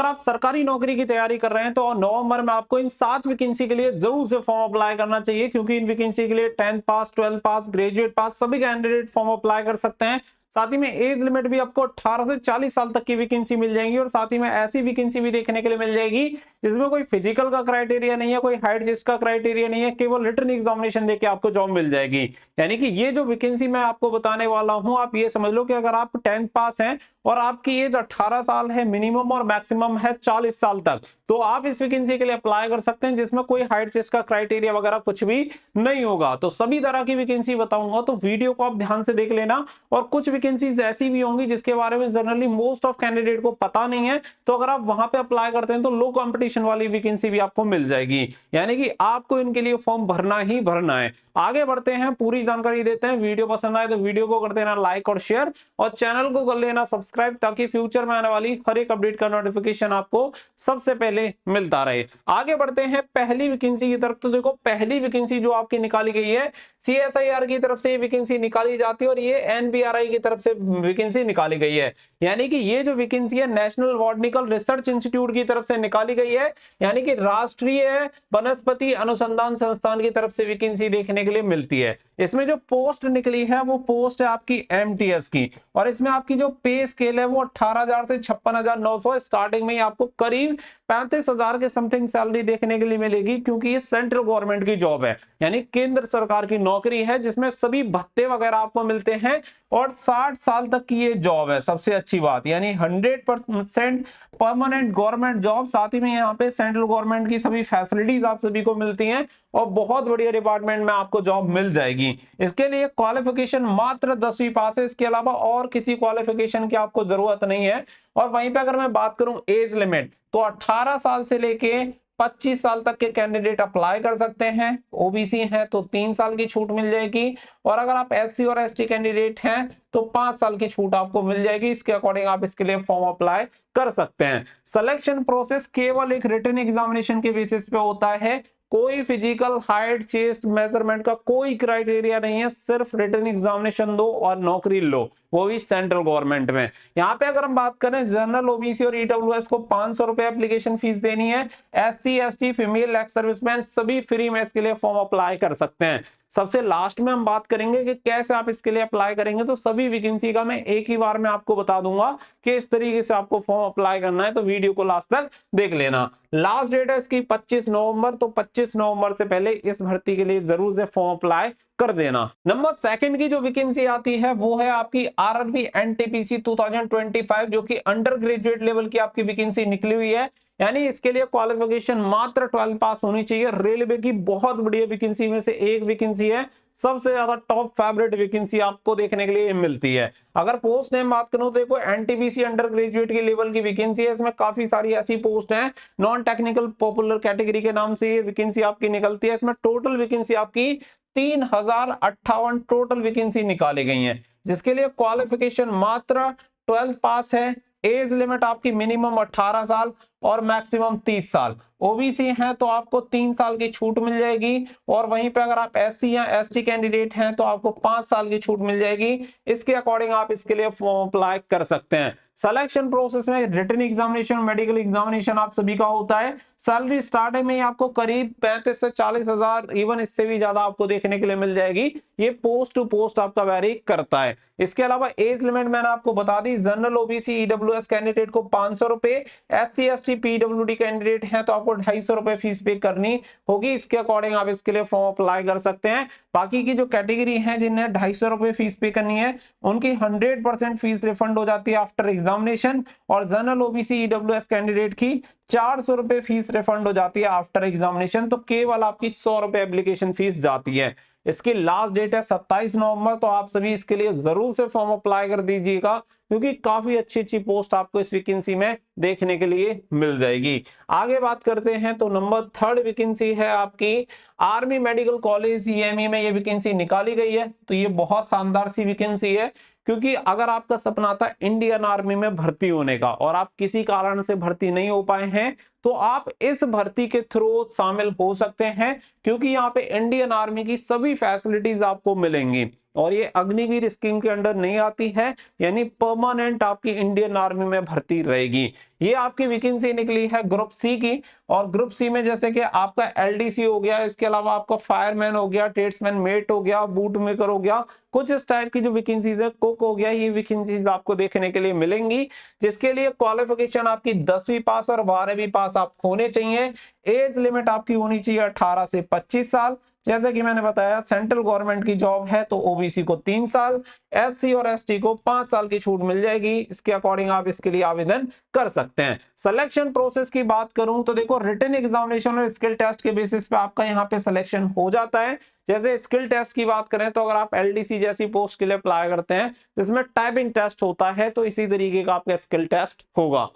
अगर आप सरकारी नौकरी की तैयारी कर रहे हैं तो नवंबर में आपको इन 7 वैकेंसी के लिए जरूर से फॉर्म अप्लाई करना चाहिए, क्योंकि इन वैकेंसी के लिए 10th पास, 12th पास, ग्रेजुएट पास सभी कैंडिडेट फॉर्म अप्लाई कर सकते हैं। साथ ही में एज लिमिट भी आपको 18 से 40 साल तक की वैकेंसी मिल जाएंगी, और साथ ही में ऐसी वैकेंसी भी देखने के लिए मिल जाएगी जिसमें कोई फिजिकल का क्राइटेरिया नहीं है, कोई हाइट चेस्ट का क्राइटेरिया नहीं है, केवल रिटन एग्जामिनेशन देके आपको जॉब मिल जाएगी। यानी कि ये जो वैकेंसी मैं आपको बताने वाला हूं, आप ये समझ लो कि अगर आप 10th पास हैं और आपकी एज 18 साल है मिनिमम और मैक्सिमम है 40 साल तक, तो आप इस वैकेंसी के लिए अप्लाई कर सकते हैं, जिसमें कोई हाइट चेस्ट का क्राइटेरिया वगैरह कुछ भी नहीं होगा। तो सभी तरह की वैकेंसी बताऊंगा, तो वीडियो को आप ध्यान से देख लेना। और कुछ वैकेंसीज ऐसी भी होंगी जिसके बारे में जनरली मोस्ट ऑफ कैंडिडेट को पता नहीं है, तो अगर आप वहां पे अप्लाई करते हैं तो लो कंपटीशन वाली वैकेंसी भी आपको मिल जाएगी। यानी कि आपको इनके लिए फॉर्म भरना ही भरना है। आगे बढ़ते हैं, पूरी जानकारी देते हैं। वीडियो पसंद आए तो वीडियो को कर देना लाइक और शेयर, और चैनल को कर लेना सब्सक्राइब, ताकि फ्यूचर में आने वाली हर एक अपडेट का नोटिफिकेशन आपको सबसे पहले मिलता रहे। आगे बढ़ते हैं पहली वैकेंसी की तरफ। तो देखो, पहली वैकेंसी जो आपकी निकाली गई है, CSIR की तरफ से वैकेंसी निकाली जाती है, और ये NBRI की तरफ से वैकेंसी निकाली गई है। यानी कि ये जो वैकेंसी है नेशनल बॉटनिकल रिसर्च इंस्टीट्यूट की तरफ से निकाली गई है, यानी कि राष्ट्रीय वनस्पति अनुसंधान संस्थान की तरफ से वैकेंसी देखने के लिए मिलती है। इसमें जो पोस्ट निकली है वो पोस्ट है आपकी MTS की, और इसमें आपकी जो पे स्केल है वो 18,000 से 56,900, स्टार्टिंग में ही आपको करीब 35,000 के समथिंग सैलरी देखने के लिए मिलेगी, क्योंकि ये सेंट्रल गवर्नमेंट की जॉब है, यानी केंद्र सरकार की नौकरी है, जिसमें सभी भत्ते वगैरह आपको मिलते हैं, और 60 साल तक की ये जॉब है। सबसे अच्छी बात, यानी 100% परमानेंट गवर्नमेंट जॉब। साथ ही में यहाँ पे सेंट्रल गवर्नमेंट की सभी फैसिलिटीज आप सभी को मिलती हैं, और बहुत बढ़िया डिपार्टमेंट में आपको जॉब मिल जाएगी। इसके लिए क्वालिफिकेशन मात्र 10वीं पास है, इसके अलावा और किसी क्वालिफिकेशन की आपको जरूरत नहीं है। और वहीं पे अगर मैं बात करूं एज लिमिट, तो 18 साल से लेके 25 साल तक के कैंडिडेट अप्लाई कर सकते हैं। ओबीसी हैं तो 3 साल की छूट मिल जाएगी, और अगर आप SC और ST कैंडिडेट हैं तो 5 साल की छूट आपको मिल जाएगी। इसके अकॉर्डिंग आप इसके लिए फॉर्म अप्लाई कर सकते हैं। सिलेक्शन प्रोसेस केवल एक रिटन एग्जामिनेशन के बेसिस पे होता है, कोई फिजिकल हाइट चेस्ट मेजरमेंट का कोई क्राइटेरिया नहीं है, सिर्फ रिटन एग्जामिनेशन दो और नौकरी लो, वो भी सेंट्रल गवर्नमेंट में। यहाँ पे अगर हम बात करें जनरल, OBC और EWS को 500 रुपए एप्लीकेशन फीस देनी है। SC ST female ex serviceman सभी फ्री में इसके लिए फॉर्म अप्लाई कर सकते हैं। सबसे लास्ट में हम बात करेंगे कि कैसे आप इसके लिए अप्लाई करेंगे, तो सभी वैकेंसी का मैं एक ही बार में आपको बता दूंगा कि इस तरीके से आपको फॉर्म अप्लाई करना है, तो वीडियो को लास्ट तक देख लेना। लास्ट डेट है इसकी 25 नवंबर, तो 25 नवंबर से पहले इस भर्ती के लिए जरूर से फॉर्म अप्लाई कर देना। नंबर सेकंड की जो वैकेंसी आती है वो है आपकी RRB NTPC 2025, जो कि अंडर ग्रेजुएट लेवल की आपकी वैकेंसी निकली हुई है। यानी इसके लिए क्वालिफिकेशन मात्र 12th पास होनी चाहिए। रेलवे की बहुत बढ़िया वैकेंसी में से एक वैकेंसी है, सबसे ज्यादा टॉप फेवरेट वैकेंसी आपको देखने के लिए मिलती है। अगर पोस्ट नेम बात करूं तो देखो, NTPC अंडर ग्रेजुएट के लेवल की वैकेंसी है। इसमें काफी सारी ऐसी पोस्ट हैं, नॉन टेक्निकल पॉपुलर कैटेगरी के नाम से ये वैकेंसी आपकी निकलती है। इसमें टोटल वैकेंसी आपकी 3058 टोटल वैकेंसी निकाली गई है, जिसके लिए क्वालिफिकेशन मात्र 12th पास है। एज लिमिट आपकी मिनिमम 18 साल और मैक्सिमम 30 साल। ओबीसी हैं तो आपको 3 साल की छूट मिल जाएगी, और वहीं पे अगर आप SC या ST कैंडिडेट हैं तो आपको 5 साल की छूट मिल जाएगी। इसके अकॉर्डिंग आप इसके लिए फॉर्म अप्लाई कर सकते हैं। सिलेक्शन प्रोसेस में रिटन एग्जामिनेशन, मेडिकल एग्जामिनेशन आप सभी का होता है। सैलरी स्टार्टिंग में आपको करीब 35 से 40,000, इवन इससे भी ज्यादा आपको देखने के लिए मिल जाएगी। ये पोस्ट टू पोस्ट आपका वेरी करता है। इसके अलावा एज लिमिट मैंने आपको बता दी, जनरल, OBC, EWS कैंडिडेट को 500 रुपए, SC ST PWD कैंडिडेट हैं तो आपको 250 रुपए फीस पे करनी होगी। इसके अकॉर्डिंग आप इसके लिए फॉर्म अप्लाई कर सकते हैं। बाकी की जो कैटेगरी है जिन्हें 250 रुपए फीस पे करनी है, उनकी 100% फीस रिफंड हो जाती है आफ्टर एग्जामिनेशन, और जनरल, OBC, EWS कैंडिडेट की 400 रुपए फीस रिफंड हो जाती है आफ्टर एग्जामिनेशन। तो केवल आपकी 100 रुपए एप्लीकेशन फीस जाती है। इसकी लास्ट डेट है 27 नवंबर, तो आप सभी इसके लिए जरूर से फॉर्म अप्लाई कर दीजिएगा, क्योंकि काफी अच्छी अच्छी पोस्ट आपको इस वैकेंसी में देखने के लिए मिल जाएगी। आगे बात करते हैं, तो नंबर थर्ड वैकेंसी है आपकी आर्मी मेडिकल कॉलेज EME में ये वैकेंसी निकाली गई है। तो ये बहुत शानदार सी वैकेंसी है, क्योंकि अगर आपका सपना था इंडियन आर्मी में भर्ती होने का और आप किसी कारण से भर्ती नहीं हो पाए हैं, तो आप इस भर्ती के थ्रू शामिल हो सकते हैं, क्योंकि यहाँ पे इंडियन आर्मी की सभी फैसिलिटीज आपको मिलेंगी। और ये अग्निवीर स्कीम के अंडर नहीं आती है, यानी परमानेंट आपकी इंडियन आर्मी में भर्ती रहेगी। ये आपकी वैकेंसी निकली है ग्रुप सी की, और ग्रुप सी में जैसे कि आपका एलडीसी हो गया, इसके अलावा आपका फायरमैन हो गया, ट्रेड्समैन मेट हो गया, बूट मेकर हो गया, कुछ इस टाइप की जो वैकेंसीज है, कुक हो गया, ये वैकेंसीज आपको देखने के लिए मिलेंगी, जिसके लिए क्वालिफिकेशन आपकी 10वीं पास और 12वीं पास आप होने चाहिए। एज लिमिट आपकी होनी चाहिए 18 से 25 साल। जैसा कि मैंने बताया सेंट्रल गवर्नमेंट की जॉब है तो ओबीसी को 3 साल, एससी और एसटी को 5 साल की छूट मिल जाएगी। इसके अकॉर्डिंग आप इसके लिए आवेदन कर सकते हैं। सिलेक्शन प्रोसेस की बात करूं तो देखो, रिटन एग्जामिनेशन और स्किल टेस्ट के बेसिस पे आपका यहाँ पे सिलेक्शन हो जाता है। जैसे स्किल टेस्ट की बात करें तो अगर आप एलडीसी जैसी पोस्ट के लिए अप्लाई करते हैं जिसमें टाइपिंग टेस्ट होता है, तो इसी तरीके का आपका स्किल टेस्ट होगा।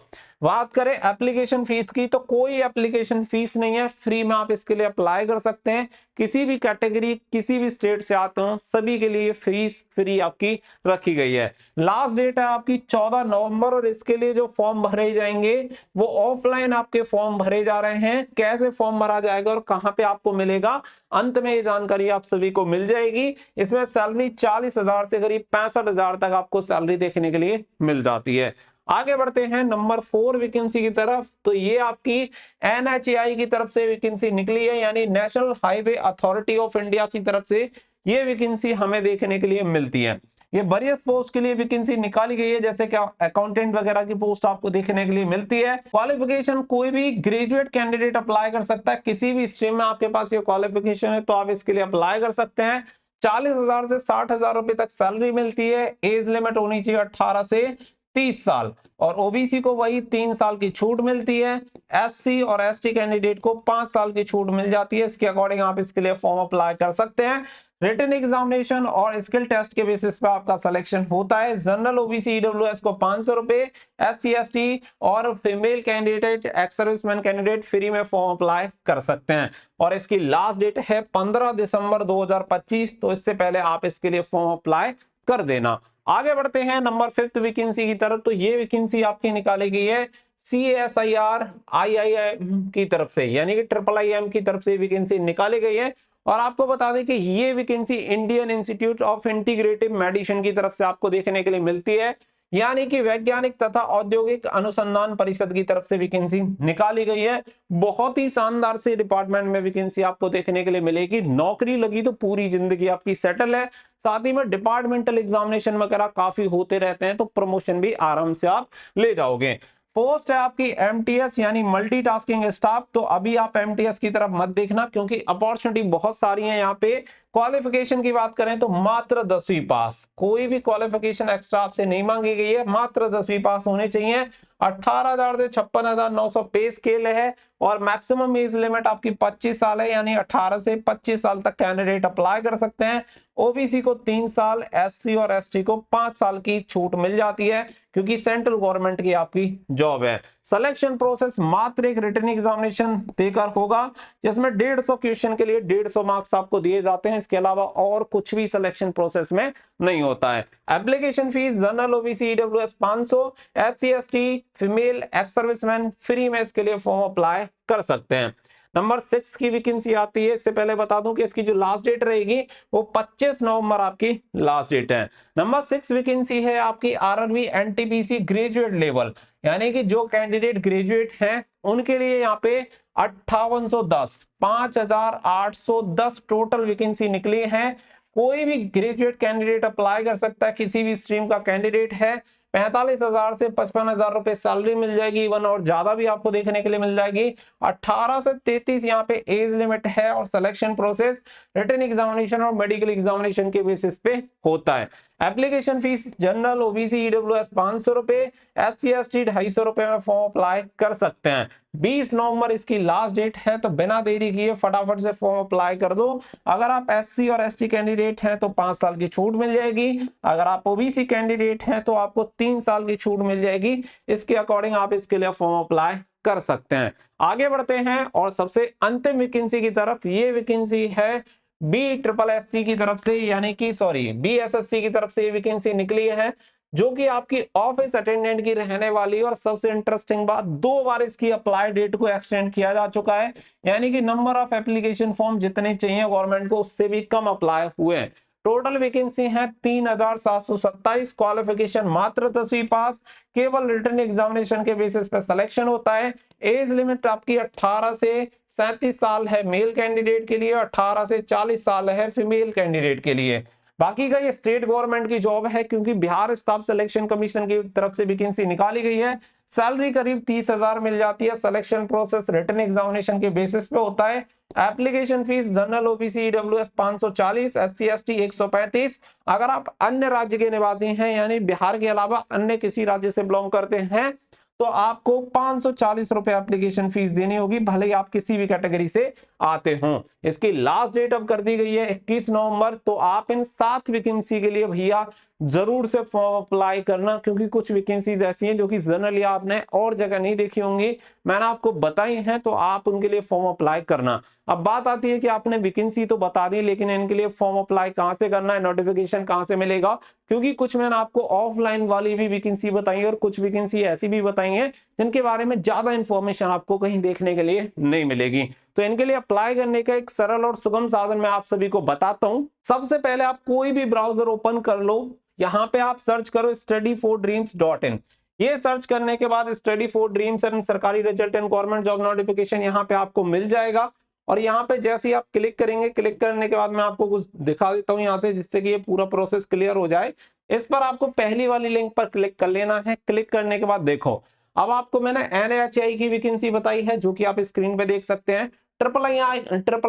बात करें एप्लीकेशन फीस की तो कोई एप्लीकेशन फीस नहीं है, फ्री में आप इसके लिए अप्लाई कर सकते हैं। किसी भी कैटेगरी, किसी भी स्टेट से आते हो, सभी के लिए फीस फ्री आपकी रखी गई है। लास्ट डेट है आपकी 14 नवंबर, और इसके लिए जो फॉर्म भरे जाएंगे वो ऑफलाइन आपके फॉर्म भरे जा रहे हैं। कैसे फॉर्म भरा जाएगा और कहां पे आपको मिलेगा, अंत में ये जानकारी आप सभी को मिल जाएगी। इसमें सैलरी 40,000 से करीब 65,000 तक आपको सैलरी देखने के लिए मिल जाती है। आगे बढ़ते हैं नंबर 4 वैकेंसी की तरफ। तो ये आपकी एनएचएआई की तरफ से वैकेंसी निकली है, यानी national highway authority of India की तरफ से ये वैकेंसी हमें देखने के लिए मिलती है। ये वेरियस पोस्ट के लिए वैकेंसी निकाली गई है, जैसे कि अकाउंटेंट वगैरह की पोस्ट आपको देखने के लिए मिलती है। क्वालिफिकेशन कोई भी ग्रेजुएट कैंडिडेट अप्लाई कर सकता है, किसी भी स्ट्रीम में आपके पास ये क्वालिफिकेशन है तो आप इसके लिए अप्लाई कर सकते हैं। 40,000 से 60,000 रुपए तक सैलरी मिलती है। एज लिमिट होनी चाहिए 18 से 30 साल, और ओबीसी को वही 3 साल की छूट मिलती है। एससी और एसटी कैंडिडेट को 5 साल की छूट मिल जाती है। इसके अकॉर्डिंग आप इसके लिए फॉर्म अप्लाई कर सकते हैं। रिटन एग्जामिनेशन और स्किल टेस्ट के बेसिस पे आपका सिलेक्शन होता है। जनरल ओबीसी ईडब्ल्यूएस को 500 रुपए, एससी एसटी और female candidate, ex serviceman candidate free में फॉर्म अप्लाई कर सकते हैं। और इसकी लास्ट डेट है 15 दिसंबर 2025, तो इससे पहले आप इसके लिए फॉर्म अप्लाई कर देना। आगे बढ़ते हैं नंबर 5 वैकेंसी की तरफ। तो ये वैकेंसी आपकी निकाली गई है CSIR IIM की तरफ से, यानी कि IIIM की तरफ से वैकेंसी निकाली गई है। और आपको बता दें कि ये vacancy Indian institute of integrative medicine की तरफ से आपको देखने के लिए मिलती है, यानी कि वैज्ञानिक तथा औद्योगिक अनुसंधान परिषद की तरफ से वैकेंसी निकाली गई है। बहुत ही शानदार से डिपार्टमेंट में वैकेंसी आपको देखने के लिए मिलेगी। नौकरी लगी तो पूरी जिंदगी आपकी सेटल है। साथ ही में डिपार्टमेंटल एग्जामिनेशन वगैरह काफी होते रहते हैं, तो प्रमोशन भी आराम से आप ले जाओगे। पोस्ट है आपकी एमटीएस यानी मल्टीटास्किंग स्टाफ। तो अभी आप एमटीएस की तरफ मत देखना, क्योंकि अपॉर्चुनिटी बहुत सारी है यहाँ पे। क्वालिफिकेशन की बात करें तो मात्र 10वीं पास, कोई भी क्वालिफिकेशन एक्स्ट्रा आपसे नहीं मांगी गई है, मात्र 10वीं पास होने चाहिए। 18,000 से 56,900 पे स्केल है, और मैक्सिमम एज लिमिट आपकी 25 साल है, यानी 18 से 25 साल तक कैंडिडेट अप्लाई कर सकते हैं। ओबीसी को 3 साल, एससी और एसटी को 5 साल की छूट मिल जाती है, क्योंकि सेंट्रल गवर्नमेंट की आपकी जॉब है। सिलेक्शन प्रोसेस मात्र एक रिटन एग्जामिनेशन देकर होगा, जिसमें 150 क्वेश्चन के लिए 150 मार्क्स आपको दिए जाते हैं। इसके अलावा और कुछ भी सिलेक्शन प्रोसेस में नहीं होता है। Application fees general OBC EWS 500, SC ST female ex serviceman free में इसके लिए फॉर्म अप्लाई कर सकते हैं। नंबर 6 की वैकेंसी आती है। इससे पहले बता दूं कि इसकी जो लास्ट डेट रहेगी वो 25 नवंबर आपकी लास्ट डेट है। नंबर 6 वैकेंसी है आपकी आरआरबी एनटीपीसी ग्रेजुएट लेवल, यानी कि जो कैंडिडेट ग्रेजुएट हैं उनके लिए यहाँ पे 5810 टोटल वैकेंसी निकली है। कोई भी ग्रेजुएट कैंडिडेट अप्लाई कर सकता है, किसी भी स्ट्रीम का कैंडिडेट है। 45,000 से 55,000 रुपए सैलरी मिल जाएगी, इवन और ज्यादा भी आपको देखने के लिए मिल जाएगी। 18 से 33 यहाँ पे एज लिमिट है, और सिलेक्शन प्रोसेस रिटन एग्जामिनेशन और मेडिकल एग्जामिनेशन के बेसिस पे होता है। Application fees general OBC EWS 500 रुपए, एससी एसटी 250 रुपए में फॉर्म अप्लाई कर सकते हैं। 20 नवंबर इसकी लास्ट डेट है, तो बिना देरी किए फटाफट से फॉर्म अप्लाई कर दो। अगर आप एससी और एसटी कैंडिडेट हैं तो 5 साल की छूट मिल जाएगी। अगर आप ओबीसी कैंडिडेट हैं तो आपको 3 साल की छूट मिल जाएगी। इसके अकॉर्डिंग आप इसके लिए फॉर्म अप्लाई कर सकते हैं। आगे बढ़ते हैं और सबसे अंतिम वैकेंसी की तरफ। ये वैकेंसी है BSSC की तरफ से, यानी कि BSSC की तरफ से ये वैकेंसी निकली है, जो कि आपकी ऑफिस अटेंडेंट की रहने वाली। और सबसे इंटरेस्टिंग बात, 2 बार इसकी अप्लाई डेट को एक्सटेंड किया जा चुका है, यानी कि नंबर ऑफ एप्लीकेशन फॉर्म जितने चाहिए गवर्नमेंट को उससे भी कम अप्लाई हुए हैं। टोटल वैकेंसी है 3727, क्वालिफिकेशन मात्र 10वीं पास, केवल रिटन एग्जामिनेशन के बेसिस पे सिलेक्शन होता है। एज लिमिट आपकी 18 से 37 साल है मेल कैंडिडेट के लिए, 18 से 40 साल है फीमेल कैंडिडेट के लिए। बाकी का ये स्टेट गवर्नमेंट की जॉब है, क्योंकि बिहार स्टाफ सिलेक्शन कमीशन की तरफ से वैकेंसी निकाली गई है। सैलरी करीब 30,000 मिल जाती है। सिलेक्शन प्रोसेस रिटन एग्जामिनेशन के बेसिस पे होता है। Application fees general OBC EWS 540, SC ST 135। अगर आप अन्य राज्य के निवासी हैं, यानी बिहार के अलावा अन्य किसी राज्य से बिलोंग करते हैं, तो आपको 540 रुपए एप्लीकेशन फीस देनी होगी, भले ही आप किसी भी कैटेगरी से आते हो। इसकी लास्ट डेट अब कर दी गई है 21 नवंबर। तो आप इन 7 वैकेंसी के लिए भैया जरूर से फॉर्म अप्लाई करना, क्योंकि कुछ वैकेंसीज ऐसी हैं जो कि जनरली आपने और जगह नहीं देखी होंगी, मैंने आपको बताई हैं, तो आप उनके लिए फॉर्म अप्लाई करना। अब बात आती है कि आपने वैकेंसी तो बता दी, लेकिन इनके लिए फॉर्म अप्लाई कहां से करना है, नोटिफिकेशन कहां से मिलेगा, क्योंकि कुछ मैंने आपको ऑफलाइन वाली भी वैकेंसी बताई है और कुछ वैकेंसी ऐसी भी बताई है जिनके बारे में ज्यादा इंफॉर्मेशन आपको कहीं देखने के लिए नहीं मिलेगी। तो इनके लिए अप्लाई करने का एक सरल और सुगम साधन मैं आप सभी को बताता हूं। सबसे पहले आप कोई भी ब्राउजर ओपन कर लो, यहां पे आप सर्च करो studyfordreams.in। ये सर्च करने के बाद स्टडी फॉर ड्रीम्स एंड सरकारी result and government job notification यहाँ पे आपको मिल जाएगा। और यहाँ पे जैसे ही आप क्लिक करेंगे, क्लिक करने के बाद मैं आपको कुछ दिखा देता हूँ यहाँ से, जिससे कि ये पूरा प्रोसेस क्लियर हो जाए। इस पर आपको पहली वाली लिंक पर क्लिक कर लेना है। क्लिक करने के बाद देखो, अब आपको मैंने NHI की वैकेंसी बताई है, जो कि आप स्क्रीन पे देख सकते हैं। ट्रिपल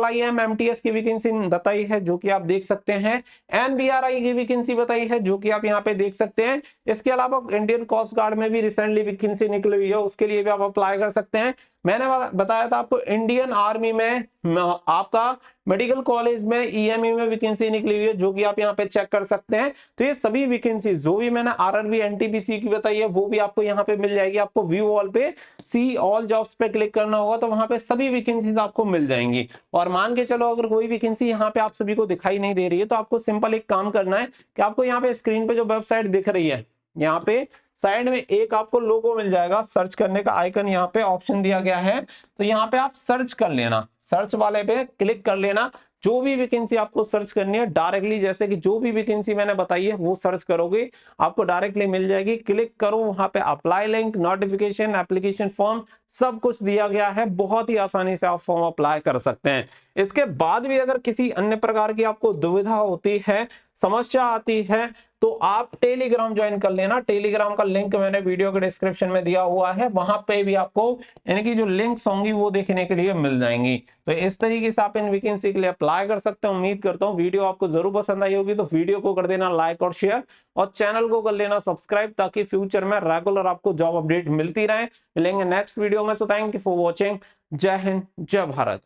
आई MTS की वैकेंसी बताई है, जो कि आप देख सकते हैं। NBRI की वैकेंसी बताई है, जो कि आप यहाँ पे देख सकते हैं। इसके अलावा इंडियन कोस्ट गार्ड में भी रिसेंटली वैकेंसी निकली हुई है, उसके लिए भी आप अप्लाई कर सकते हैं। मैंने बताया था आपको इंडियन आर्मी में आपका मेडिकल कॉलेज में EME में वैकेंसी निकली हुई है, जो कि आप यहाँ पे चेक कर सकते हैं। तो ये सभी वैकेंसी जो भी मैंने RRB NTPC की बताई है, वो भी आपको यहाँ पे मिल जाएगी। आपको व्यू ऑल पे सी ऑल जॉब्स पे क्लिक करना होगा, तो वहां पे सभी वैकेंसीज आपको मिल जाएंगी। और मान के चलो अगर कोई वैकेंसी यहाँ पे आप सभी को दिखाई नहीं दे रही है, तो आपको सिंपल एक काम करना है कि आपको यहाँ पे स्क्रीन पे जो वेबसाइट दिख रही है, यहाँ पे साइड में एक आपको लोगो मिल जाएगा, सर्च करने का आइकन यहाँ पे ऑप्शन दिया गया है। तो यहाँ पे आप सर्च कर लेना, सर्च वाले पे क्लिक कर लेना। जो भी वैकेंसी आपको सर्च करनी है डायरेक्टली, जैसे कि जो भी वैकेंसी मैंने बताई है वो सर्च करोगे, आपको डायरेक्टली मिल जाएगी। क्लिक करो, वहां पे apply link, notification, application form सब कुछ दिया गया है। बहुत ही आसानी से आप फॉर्म अप्लाई कर सकते हैं। इसके बाद भी अगर किसी अन्य प्रकार की आपको दुविधा होती है, समस्या आती है, तो आप टेलीग्राम ज्वाइन कर लेना। टेलीग्राम का लिंक मैंने वीडियो के डिस्क्रिप्शन में दिया हुआ है, वहां पे भी आपको इनकी जो लिंक्स होंगी वो देखने के लिए मिल जाएंगी। तो इस तरीके से आप इन वैकेंसी के लिए अप्लाई कर सकते हैं। उम्मीद करता हूँ वीडियो आपको जरूर पसंद आई होगी, तो वीडियो को कर देना लाइक और शेयर, और चैनल को कर लेना सब्सक्राइब, ताकि फ्यूचर में रेगुलर आपको जॉब अपडेट मिलती रहे। मिलेंगे नेक्स्ट वीडियो में। So thank you for watching. जय हिंद, जय भारत।